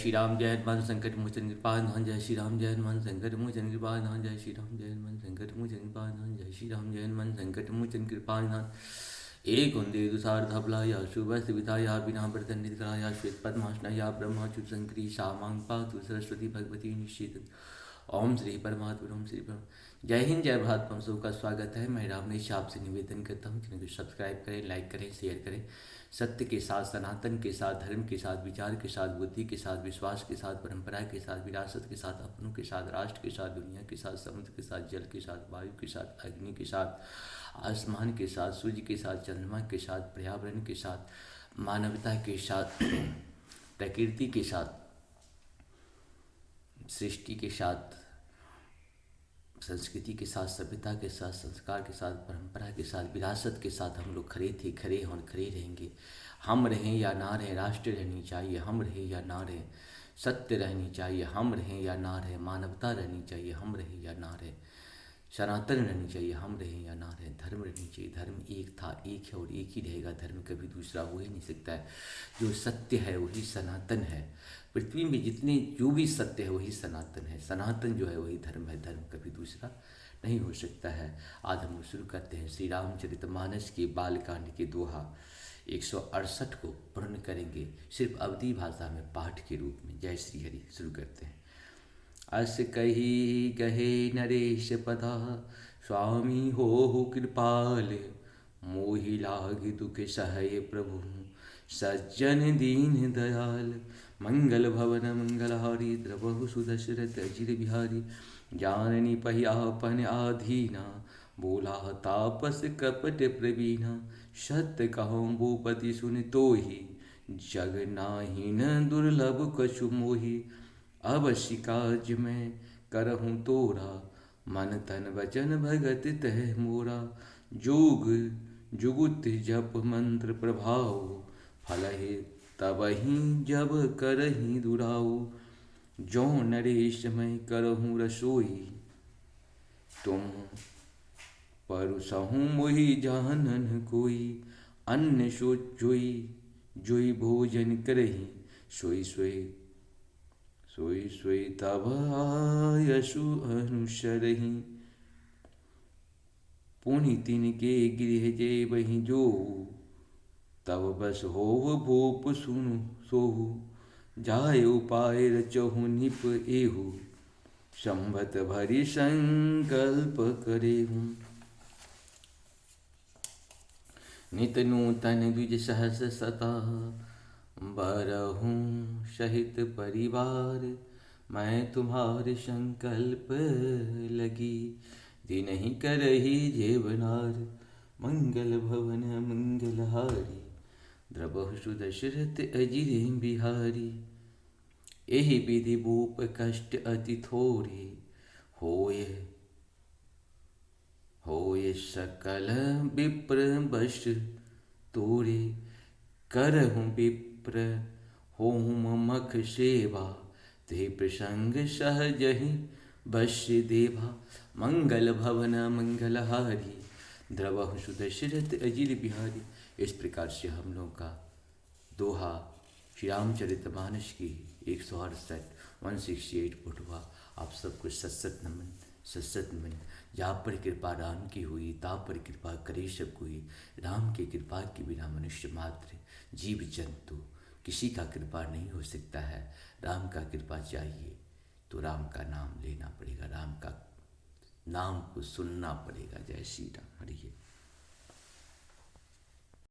श्री राम जय हनुमान संकट मोचन कृपाधाम जय श्री राम जय हनुमान संकट मोचन कृपाधाम जय श्री राम जय हनुमान संकट मोचन कृपाधाम जय श्री राम जय हनुमान संकट मोचन कृपाधाम एक उन्दे दुसार धबला या शुभ सुविधा या बिना बर्तन निद्रा या श्वेत पद्मासना या ब्रह्मचुत संक्री शामांग पातु सरस्वती भगवती निश्चित। ओम श्री परमात्मा ओम श्री परम। जय हिंद जय भारत। हम सबका स्वागत है। मैं रामनेश आपसे निवेदन करता हूँ कि सब्सक्राइब करें, लाइक करें, शेयर करें। सत्य के साथ, सनातन के साथ, धर्म के साथ, विचार के साथ, बुद्धि के साथ, विश्वास के साथ, परंपरा के साथ, विरासत के साथ, अपनों के साथ, राष्ट्र के साथ, दुनिया के साथ, समुद्र के साथ, जल के साथ, वायु के साथ, अग्नि के साथ, आसमान के साथ, सूर्य के साथ, चंद्रमा के साथ, पर्यावरण के साथ, मानवता के साथ, प्रकृति के साथ, सृष्टि के साथ, संस्कृति के साथ, सभ्यता के साथ, संस्कार के साथ, परंपरा के साथ, विरासत के साथ हम लोग खड़े थे, खड़े और खड़े रहेंगे। हम रहें या ना रहें, राष्ट्र रहनी चाहिए, हम रहें या ना रहें, सत्य रहनी चाहिए, हम रहें या ना रहें, मानवता रहनी चाहिए, हम रहें या ना रहें, सनातन रहनी चाहिए, हम रहें या ना रहें, धर्म रहनी चाहिए। धर्म एक था, एक है और एक ही रहेगा। धर्म कभी दूसरा हो ही नहीं सकता है। जो सत्य है वही सनातन है। पृथ्वी में जितने जो भी सत्य है वही सनातन है। सनातन जो है वही धर्म है। धर्म कभी दूसरा नहीं हो सकता है। आज हम शुरू करते हैं श्री रामचरितमानस के बालकांड के दोहा 168 को पूर्ण करेंगे सिर्फ अवधी भाषा में पाठ के रूप में। जय श्री हरि। शुरू करते हैं। अस कही कहे नरेश पदा, स्वामी हो कृपाल, मोहि लाग दुख सहय प्रभु, सज्जन दीन दयाल। मंगल भवन मंगलहारी, द्रवहु सुदशरथ अजिर बिहारी, जाननी पहियापन आधीना, बोला तापस कपट प्रवीणा। सत्य कहूँ भूपति सुन तोहि, जग नाहिन दुर्लभ कछु मोहि। अवश्य काज में करहूँ तोरा, मन तन वचन भगत तह मोरा। जोग जुगुत जप मंत्र प्रभाव, फलहि तबहि जब करहि दुराऊ। जो नरेश मैं करहूँ रसोई, तुम परुसहूँ मोहि जानन कोई। अन्न सो जोई जोई भोजन करहि, सोई सोई सोई सोई तब आयसु अनुसरहि। पुनि तिनके गृह जेबहि जो, तब बस होव भूप सुनु सोहु। जाय उपाय रचहु निप एहु, संवत भरि संकल्प करेहु। नित नूतन द्विज सहस सता, बरहूँ सहित परिवार। मैं तुम्हारे संकल्प लगी, दिन ही करही जेवनार। मंगल भवन मंगलहारी, द्रवहु सुदशरथ अजिर बिहारी। एहि विधि भूप कष्ट अति थोरे, होय सकल विप्र बश तोरे। करहूँ विप्र होम मख सेवा, ते प्रसंग सहजहि बश्य देवा। मंगल भवन मंगलहारी, द्रवहु सुदशरथ अजिर बिहारी। इस प्रकार से हम लोग का दोहा श्री रामचरितमानस की 168 फुट हुआ। आप सबको सत्सत नमन, सत्सत नमन। जहाँ पर कृपा राम की हुई, ता पर कृपा करे सब कोई। राम की कृपा के बिना मनुष्य मात्र, जीव जंतु किसी का कृपा नहीं हो सकता है। राम का कृपा चाहिए तो राम का नाम लेना पड़ेगा, राम का नाम को सुनना पड़ेगा। जय श्री राम। हरि।